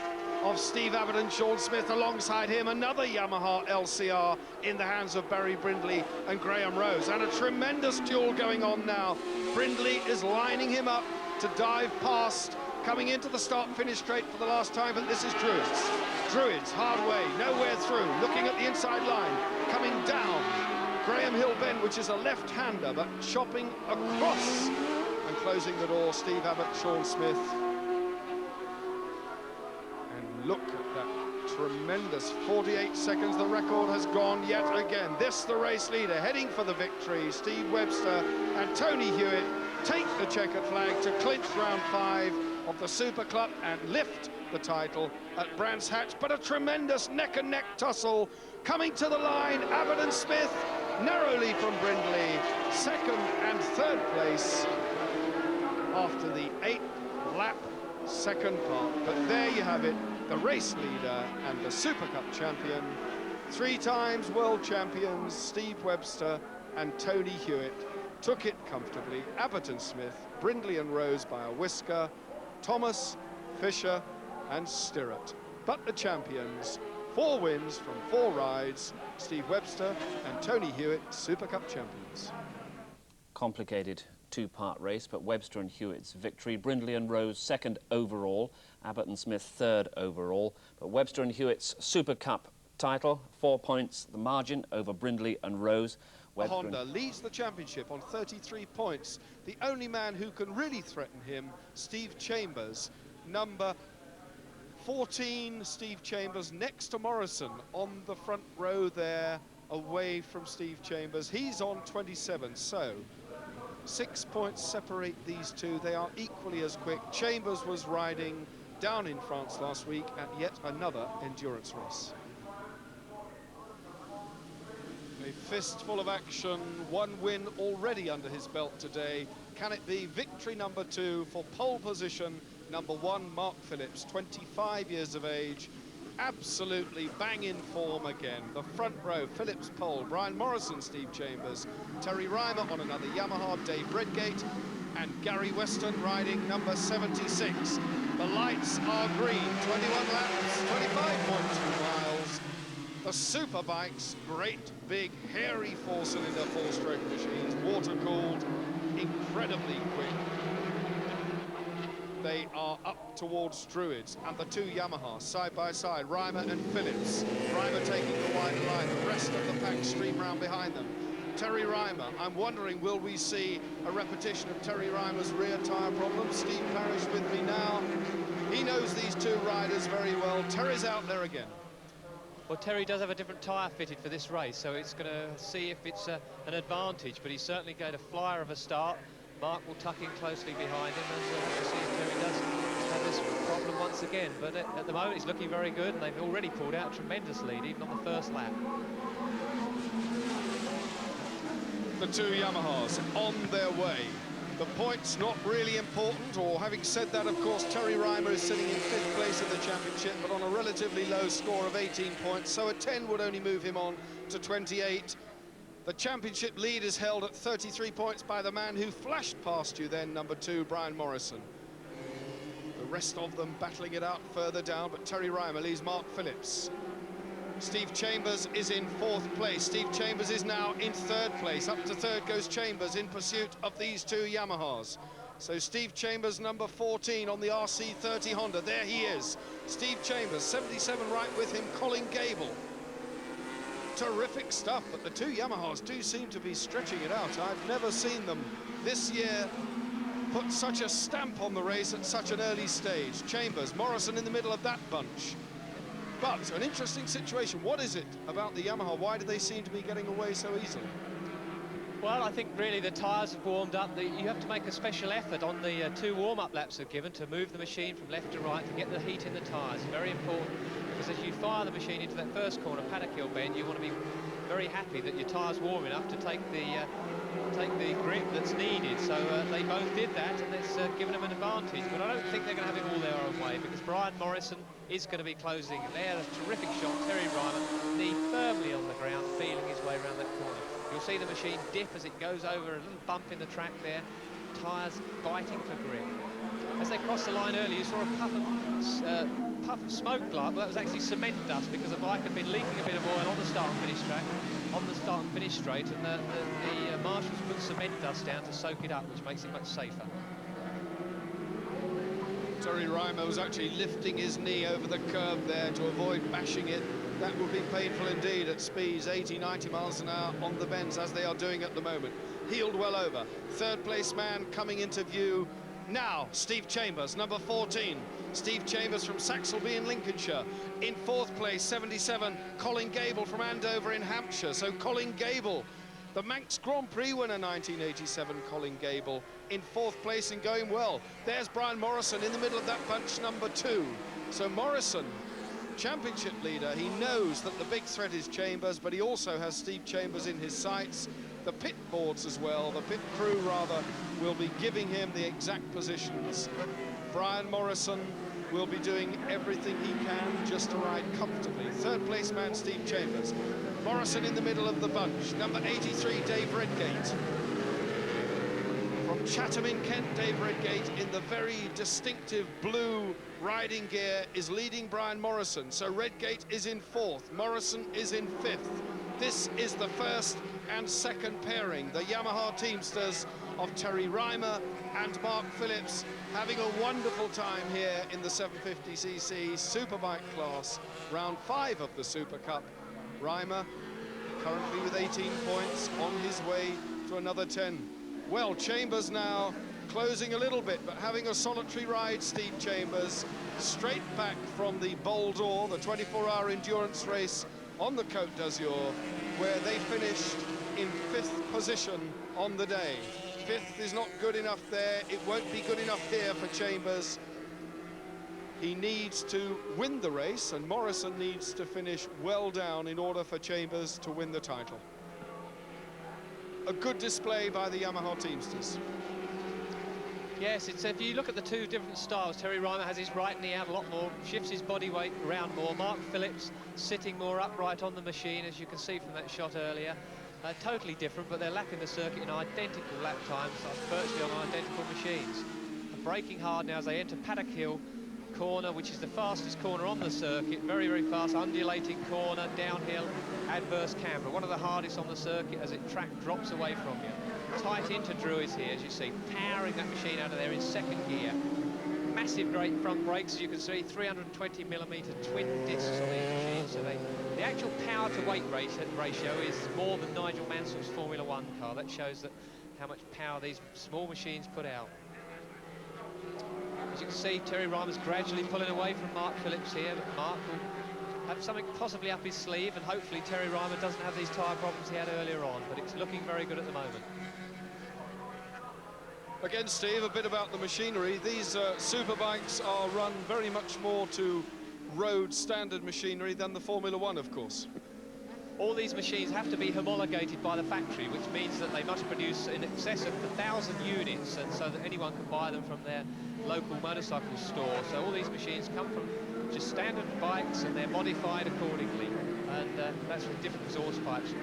of Steve Abbott and Sean Smith. Alongside him, another Yamaha LCR in the hands of Barry Brindley and Graham Rose. And a tremendous duel going on now. Brindley is lining him up to dive past, coming into the start-finish straight for the last time, but this is Druids. Druids, hard way, nowhere through, looking at the inside line, coming down Graham Hill bend, which is a left-hander, but chopping across and closing the door, Steve Abbott, Sean Smith. And look at that tremendous 48 seconds. The record has gone yet again. This, the race leader, heading for the victory. Steve Webster and Tony Hewitt take the checkered flag to clinch round 5 of the Super Cup and lift the title at Brands Hatch. But a tremendous neck-and-neck tussle coming to the line. Abbott and Smith narrowly from Brindley, second and third place after the 8th lap second part. But there you have it, the race leader and the Super Cup champion, 3 times world champions Steve Webster and Tony Hewitt took it comfortably. Abbott and Smith, Brindley and Rose by a whisker, Thomas, Fisher and Stirrett. But the champions, 4 wins from 4 rides, Steve Webster and Tony Hewitt, Super Cup champions. Complicated 2-part race, but Webster and Hewitt's victory. Brindley and Rose second overall, Abbott and Smith third overall. But Webster and Hewitt's Super Cup title, 4 points the margin over Brindley and Rose. Honda leads the championship on 33 points. The only man who can really threaten him, Steve Chambers, number 14, Steve Chambers, next to Morrison on the front row there, away from Steve Chambers. He's on 27, so 6 points separate these two. They are equally as quick. Chambers was riding down in France last week at yet another endurance race. A fistful of action, 1 win already under his belt today. Can it be victory number 2 for pole position number 1, Mark Phillips, 25 years of age, absolutely bang in form again. The front row, Phillips pole, Brian Morrison, Steve Chambers, Terry Reimer on another Yamaha, Dave Redgate, and Gary Weston riding number 76. The lights are green, 21 laps, 25.2 miles. The Superbikes, great, big, hairy four-cylinder, four-stroke machines, water-cooled, incredibly quick. They are up towards Druids, and the two Yamahas side by side, Reimer and Phillips. Reimer taking the wider line, the rest of the pack stream round behind them. Terry Reimer, I'm wondering, will we see a repetition of Terry Reimer's rear tyre problem? Steve Parrish with me now. He knows these two riders very well. Terry's out there again. Well, Terry does have a different tyre fitted for this race, so it's going to see if it's an advantage, but he's certainly going to flyer of a start. Mark will tuck in closely behind him, and we'll see if Terry does have this problem once again. But at the moment, he's looking very good, and they've already pulled out a tremendous lead, even on the first lap. The two Yamahas on their way. The points not really important, or having said that, of course, Terry Reimer is sitting in 5th place in the championship, but on a relatively low score of 18 points, so a 10 would only move him on to 28. The championship lead is held at 33 points by the man who flashed past you then, number 2, Brian Morrison. The rest of them battling it out further down, but Terry Reimer leads Mark Phillips. Steve Chambers is in 4th place. Steve Chambers is now in 3rd place. Up to 3rd goes Chambers in pursuit of these two Yamahas. So Steve Chambers, number 14 on the RC30 Honda. There he is. Steve Chambers, 77 right with him, Colin Gable. Terrific stuff, but the two Yamahas do seem to be stretching it out. I've never seen them this year put such a stamp on the race at such an early stage. Chambers, Morrison in the middle of that bunch. But an interesting situation. What is it about the Yamaha? Why do they seem to be getting away so easily? Well, I think really the tyres have warmed up. You have to make a special effort on the 2 warm-up laps are given to move the machine from left to right to get the heat in the tyres. Very important, because as you fire the machine into that first corner, paddock hill bend, you want to be very happy that your tyre's warm enough to take the grip that's needed. So they both did that, and it's given them an advantage. But I don't think they're going to have it all their own way, because Brian Morrison is going to be closing. There, a terrific shot. Terry Reimer, knee firmly on the ground, feeling his way around that corner. You'll see the machine dip as it goes over a little bump in the track there. Tyres biting for grip. As they crossed the line earlier, you saw a puff of smoke glide. Well, that was actually cement dust, because the bike had been leaking a bit of oil on the start and finish track, on the start and finish straight, and the marshals put cement dust down to soak it up, which makes it much safer. Terry Reimer was actually lifting his knee over the curb there to avoid bashing it. That would be painful indeed at speeds 80, 90 miles an hour on the bends, as they are doing at the moment. Heeled well over. 3rd place man coming into view now, Steve Chambers, number 14. Steve Chambers from Saxelby in Lincolnshire. In 4th place, 77, Colin Gable from Andover in Hampshire. So Colin Gable, the Manx Grand Prix winner 1987, Colin Gable, in 4th place and going well. There's Brian Morrison in the middle of that bunch, number 2. So Morrison, championship leader, he knows that the big threat is Chambers, but he also has Steve Chambers in his sights. The pit boards as well, the pit crew rather, will be giving him the exact positions. Brian Morrison will be doing everything he can just to ride comfortably. 3rd place man Steve Chambers. Morrison in the middle of the bunch. Number 83, Dave Redgate. From Chatham in Kent, Dave Redgate in the very distinctive blue riding gear is leading Brian Morrison. So Redgate is in 4th, Morrison is in 5th. This is the 1st and 2nd pairing, the Yamaha Teamsters of Terry Reimer and Mark Phillips, having a wonderful time here in the 750cc Superbike class, round 5 of the Super Cup. Reimer currently with 18 points, on his way to another 10. Well, Chambers now closing a little bit, but having a solitary ride, Steve Chambers, straight back from the Bold Or, the 24-hour endurance race on the Côte d'Azur, where they finished in 5th position on the day. 5th is not good enough there. It won't be good enough here for Chambers. He needs to win the race, and Morrison needs to finish well down in order for Chambers to win the title. A good display by the Yamaha Teamsters. Yes, it's if you look at the two different styles, Terry Reimer has his right knee out a lot more, shifts his body weight around more. Mark Phillips sitting more upright on the machine, as you can see from that shot earlier. Totally different, but they're lapping the circuit in identical lap times, virtually on identical machines. Braking hard now as they enter Paddock Hill. corner, which is the fastest corner on the circuit. Very, very fast, undulating corner, downhill, adverse camber. One of the hardest on the circuit as it track drops away from you. Tight into Druids here, as you see, powering that machine out of there in second gear. Massive great front brakes, as you can see, 320mm twin discs on these machines. So the actual power to weight ratio is more than Nigel Mansell's Formula One car. That shows that how much power these small machines put out. As you can see, Terry Reimer's gradually pulling away from Mark Phillips here, but Mark will have something possibly up his sleeve, and hopefully Terry Reimer doesn't have these tyre problems he had earlier on, but it's looking very good at the moment. Again, Steve, a bit about the machinery. These Superbikes are run very much more to road standard machinery than the Formula One, of course. All these machines have to be homologated by the factory, which means that they must produce in excess of 1,000 units, and so that anyone can buy them from their local motorcycle store. So all these machines come from just standard bikes, and they're modified accordingly, and that's with different exhaust pipes.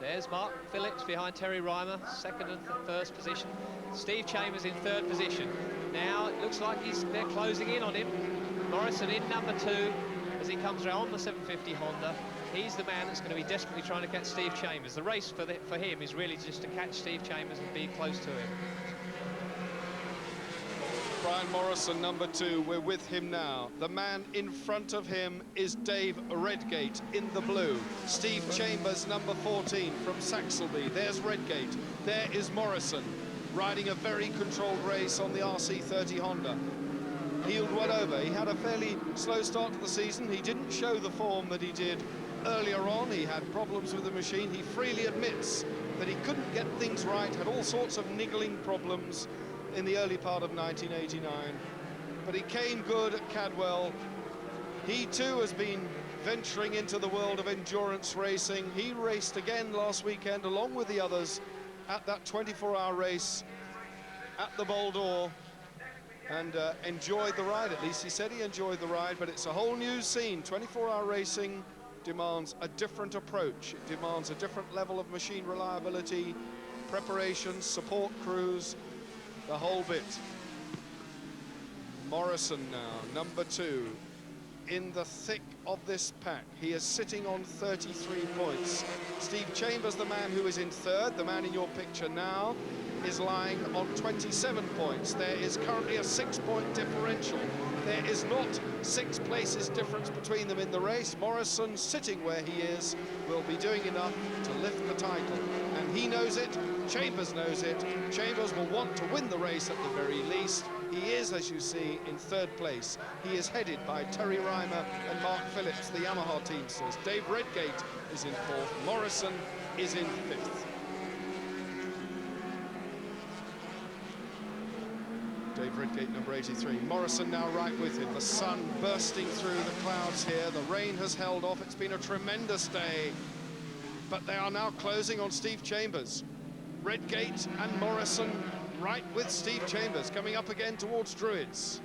There's Mark Phillips behind Terry Reimer, second and first position. Steve Chambers in third position. Now it looks like they're closing in on him. Morrison in number 2 as he comes around on the 750 Honda. He's the man that's going to be desperately trying to catch Steve Chambers. The race for him is really just to catch Steve Chambers and be close to him. Brian Morrison, number 2, we're with him now. The man in front of him is Dave Redgate in the blue. Steve Chambers, number 14, from Saxelby. There's Redgate. There is Morrison, riding a very controlled race on the RC30 Honda. Heeled one over. He had a fairly slow start to the season. He didn't show the form that he did earlier on. He had problems with the machine. He freely admits that he couldn't get things right, had all sorts of niggling problems in the early part of 1989, but he came good at Cadwell. He too has been venturing into the world of endurance racing. He raced again last weekend along with the others at that 24-hour race at the Bol d'Or, and enjoyed the ride. At least he said he enjoyed the ride, but it's a whole new scene. 24-hour racing demands a different approach. It demands a different level of machine reliability, preparation, support crews, the whole bit. Morrison now, number 2, in the thick of this pack. He is sitting on 33 points. Steve Chambers, the man who is in third, the man in your picture now, is lying on 27 points. There is currently a 6-point differential. There is not 6 places difference between them in the race. Morrison, sitting where he is, will be doing enough to lift the title. And he knows it, Chambers knows it. Chambers will want to win the race at the very least. He is, as you see, in third place. He is headed by Terry Reimer and Mark Phillips, the Yamaha teamsters. Dave Redgate is in fourth. Morrison is in fifth. Dave Redgate, number 83. Morrison now right with him. The sun bursting through the clouds here. The rain has held off. It's been a tremendous day. But they are now closing on Steve Chambers. Redgate and Morrison right with Steve Chambers, coming up again towards Druids.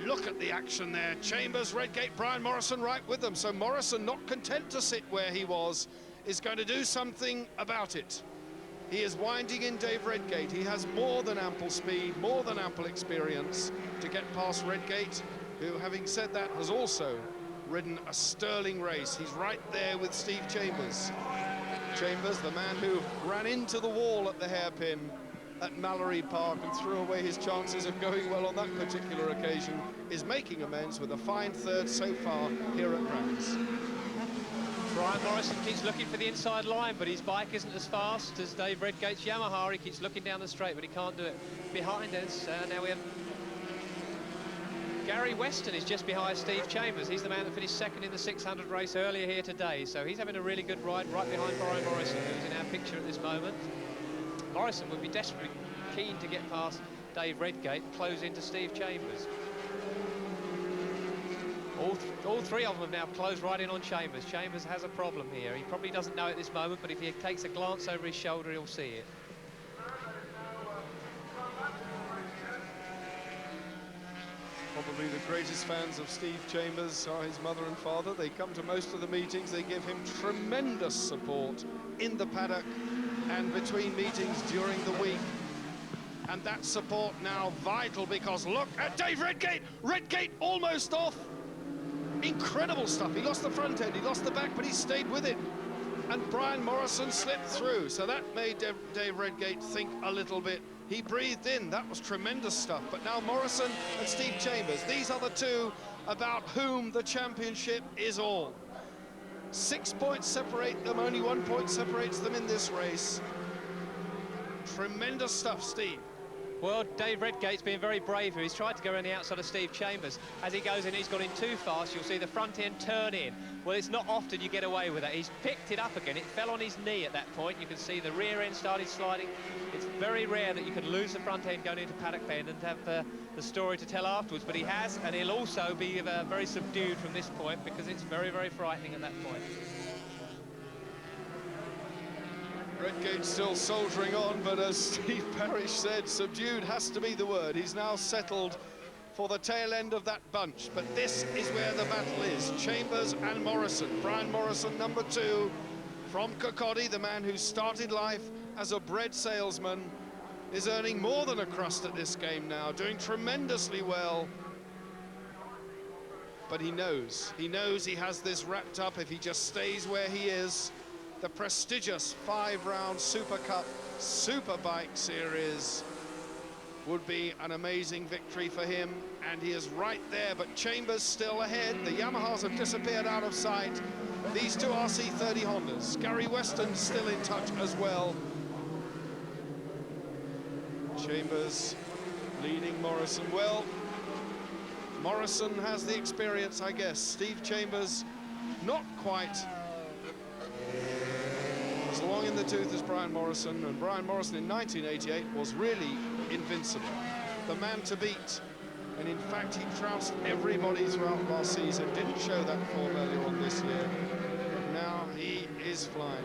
Look at the action there. Chambers, Redgate, Brian Morrison right with them. So Morrison, not content to sit where he was, is going to do something about it. He is winding in Dave Redgate. He has more than ample speed, more than ample experience to get past Redgate, who, having said that, has also ridden a sterling race. He's right there with Steve Chambers. Chambers, the man who ran into the wall at the hairpin at Mallory Park and threw away his chances of going well on that particular occasion, is making amends with a fine third so far here at Brands. Brian Morrison keeps looking for the inside line, but his bike isn't as fast as Dave Redgate's Yamaha. He keeps looking down the straight, but he can't do it. Behind us, now we have Gary Weston is just behind Steve Chambers. He's the man that finished second in the 600 race earlier here today, so he's having a really good ride right behind Brian Morrison, who's in our picture at this moment. Morrison would be desperately keen to get past Dave Redgate and close into Steve Chambers. All three of them have now closed right in on Chambers. Chambers has a problem here. He probably doesn't know it at this moment, but if he takes a glance over his shoulder, he'll see it. Probably the greatest fans of Steve Chambers are his mother and father. They come to most of the meetings. They give him tremendous support in the paddock and between meetings during the week. And that support now vital, because look at Dave Redgate. Redgate almost off. Incredible stuff. He lost the front end, he lost the back, but he stayed with it. And Brian Morrison slipped through, so that made Dave Redgate think a little bit. He breathed in. That was tremendous stuff. But now Morrison and Steve Chambers, these are the two about whom the championship is all. 6 points separate them, only 1 point separates them in this race. Tremendous stuff, Steve. Well, Dave Redgate's been very brave here. He's tried to go around the outside of Steve Chambers. As he goes in, he's gone in too fast. You'll see the front end turn in. Well, it's not often you get away with that. He's picked it up again. It fell on his knee at that point. You can see the rear end started sliding. It's very rare that you can lose the front end going into paddock bend and have the story to tell afterwards, but he has, and he'll also be very subdued from this point, because it's very, very frightening at that point. Redgate still soldiering on, but as Steve Parrish said, subdued has to be the word. He's now settled for the tail end of that bunch, but this is where the battle is. Chambers and Morrison. Brian Morrison, number 2, from Kirkcaldy, the man who started life as a bread salesman, is earning more than a crust at this game now, doing tremendously well. But he knows he has this wrapped up if he just stays where he is. The prestigious 5-round Super Cup Superbike Series would be an amazing victory for him, and he is right there, but Chambers still ahead. The Yamahas have disappeared out of sight. These two RC30 Hondas. Gary Weston still in touch as well. Chambers leading Morrison. Well, Morrison has the experience, I guess. Steve Chambers, not quite as long in the tooth as Brian Morrison, and Brian Morrison in 1988 was really invincible, the man to beat, and in fact he trounced everybody throughout last season. Didn't show that form earlier on this year, but now he is flying.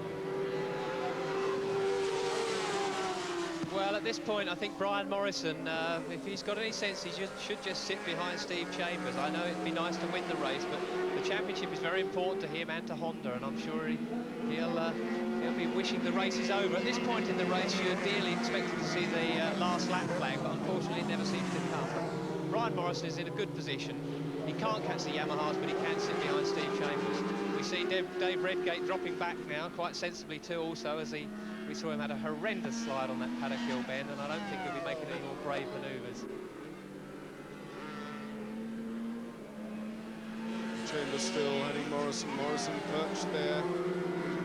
Well, at this point, I think Brian Morrison, if he's got any sense, he should just sit behind Steve Chambers. I know it'd be nice to win the race, but the championship is very important to him and to Honda, and I'm sure he'll be wishing the race is over. At this point in the race, you're dearly expected to see the last lap flag, but unfortunately it never seems to come. Brian Morrison is in a good position. He can't catch the Yamahas, but he can sit behind Steve Chambers. We see Dave Redgate dropping back now, quite sensibly too, also, as we saw him had a horrendous slide on that paddock hill bend, and I don't think he'll be making any more brave manoeuvres. Chambers still heading Morrison. Morrison perched there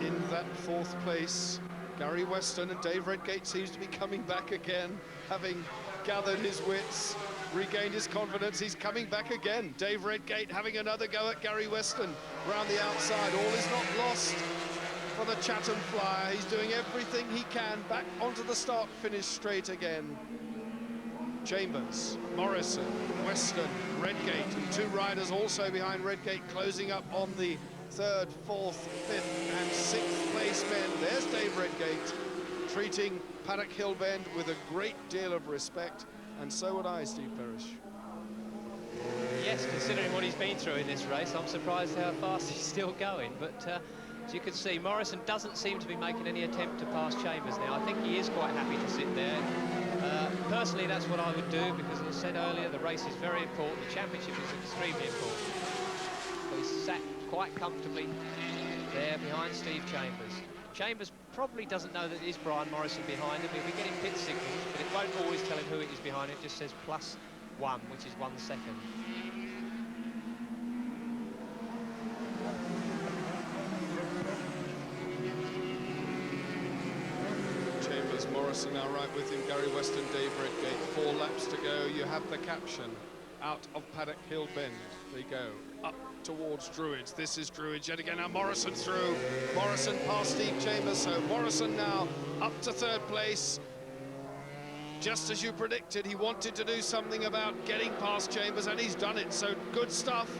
in that 4th place. Gary Weston and Dave Redgate seems to be coming back again, having gathered his wits, regained his confidence. He's coming back again. Dave Redgate having another go at Gary Weston round the outside. All is not lost for the Chatham Flyer. He's doing everything he can back onto the start-finish straight again. Chambers, Morrison, Weston, Redgate, and 2 riders also behind Redgate, closing up on the 3rd, 4th, 5th and 6th place men. There's Dave Redgate, treating Paddock Hill Bend with a great deal of respect, and so would I, Steve Parrish. Yes, considering what he's been through in this race, I'm surprised how fast he's still going, but as you can see, Morrison doesn't seem to be making any attempt to pass Chambers now. I think he is quite happy to sit there. Personally, that's what I would do, because as I said earlier, the race is very important. The championship is extremely important. But he's sat quite comfortably there behind Steve Chambers. Chambers probably doesn't know that it is Brian Morrison behind him. He'll be getting pit signals, but it won't always tell him who it is behind him. It just says +1, which is 1 second. Morrison now right with him, Gary Weston, Dave Redgate. 4 laps to go. You have the caption, out of Paddock Hill Bend they go, up towards Druids. This is Druids yet again. Now Morrison through. Morrison past Steve Chambers, so Morrison now up to 3rd place. Just as you predicted, he wanted to do something about getting past Chambers, and he's done it, so good stuff.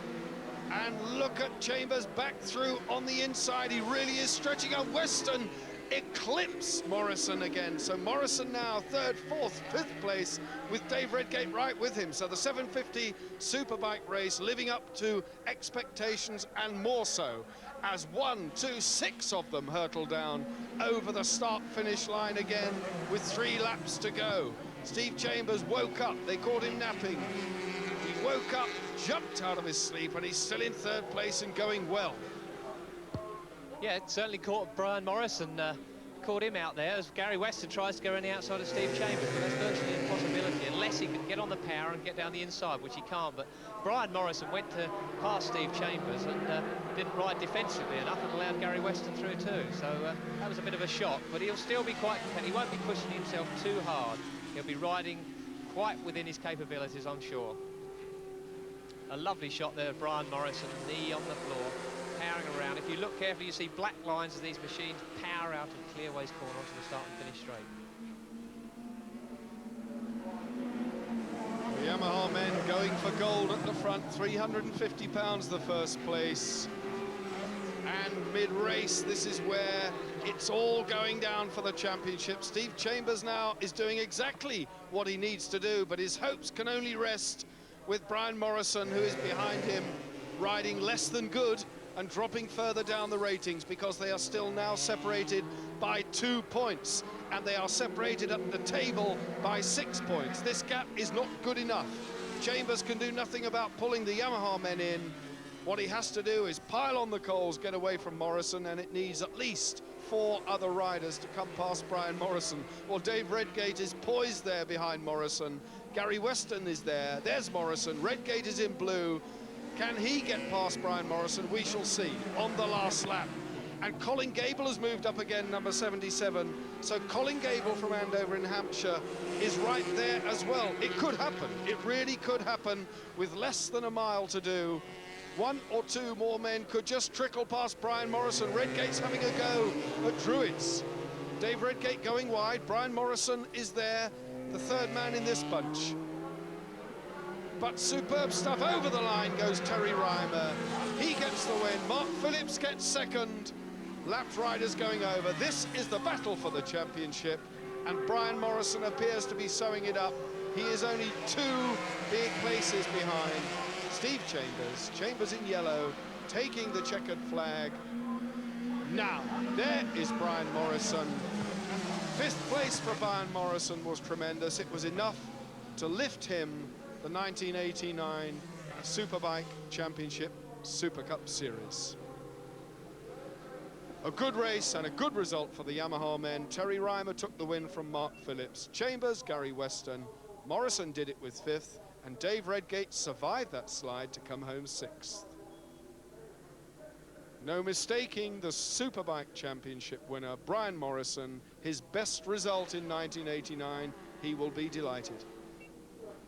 And look at Chambers back through on the inside. He really is stretching out. Weston eclipse Morrison again. So Morrison now 3rd, 4th, 5th place, with Dave Redgate right with him. So the 750 Superbike race living up to expectations and more so. as 1, 2, 6 of them hurtle down over the start-finish line again with 3 laps to go. Steve Chambers woke up, they caught him napping. He woke up, jumped out of his sleep, and he's still in 3rd place and going well. Yeah, it certainly caught Brian Morrison, caught him out there as Gary Weston tries to go around the outside of Steve Chambers, but that's virtually an impossibility unless he can get on the power and get down the inside, which he can't. But Brian Morrison went past Steve Chambers and didn't ride defensively enough and allowed Gary Weston through too. So that was a bit of a shock, but he'll still be quite competitive. He won't be pushing himself too hard. He'll be riding quite within his capabilities, I'm sure. A lovely shot there, Brian Morrison, knee on the floor, powering around. If you look carefully, you see black lines as these machines power out of Clearways corner onto the start and finish straight. The Yamaha men going for gold at the front, 350 pounds the first place. And mid-race, this is where it's all going down for the championship. Steve Chambers now is doing exactly what he needs to do, but his hopes can only rest with Brian Morrison, who is behind him, riding less than good and dropping further down the ratings because they are still now separated by 2 points, and they are separated at the table by 6 points. This gap is not good enough. Chambers can do nothing about pulling the Yamaha men in. What he has to do is pile on the coals, get away from Morrison, and it needs at least 4 other riders to come past Brian Morrison. Well, Dave Redgate is poised there behind Morrison. Gary Weston is there. There's Morrison. Redgate is in blue. Can he get past Brian Morrison? We shall see on the last lap. And Colin Gable has moved up again, number 77. So Colin Gable from Andover in Hampshire is right there as well. It could happen. It really could happen with less than a mile to do. 1 or 2 more men could just trickle past Brian Morrison. Redgate's having a go at Druids. Dave Redgate going wide. Brian Morrison is there, the 3rd man in this bunch. But superb stuff. Over the line goes Terry Reimer. He gets the win. Mark Phillips gets 2nd. Lapped riders going over. This is the battle for the championship, and Brian Morrison appears to be sewing it up. He is only 2 big places behind Steve Chambers. Chambers in yellow, taking the checkered flag. Now, there is Brian Morrison. 5th place for Brian Morrison was tremendous. It was enough to lift him the 1989 Superbike Championship Super Cup Series. A good race and a good result for the Yamaha men. Terry Reimer took the win from Mark Phillips. Chambers, Gary Weston. Morrison did it with 5th, and Dave Redgate survived that slide to come home 6th. No mistaking the Superbike Championship winner, Brian Morrison. His best result in 1989. He will be delighted.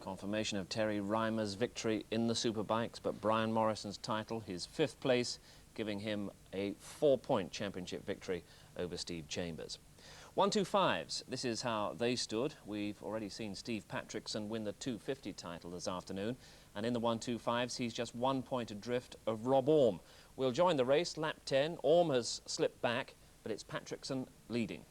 Confirmation of Terry Reimer's victory in the Superbikes, but Brian Morrison's title, his 5th place, giving him a 4-point championship victory over Steve Chambers. 125s, this is how they stood. We've already seen Steve Patrickson win the 250 title this afternoon, and in the 125s he's just 1 point adrift of Rob Orme. We'll join the race, lap 10. Orme has slipped back, but it's Patrickson leading.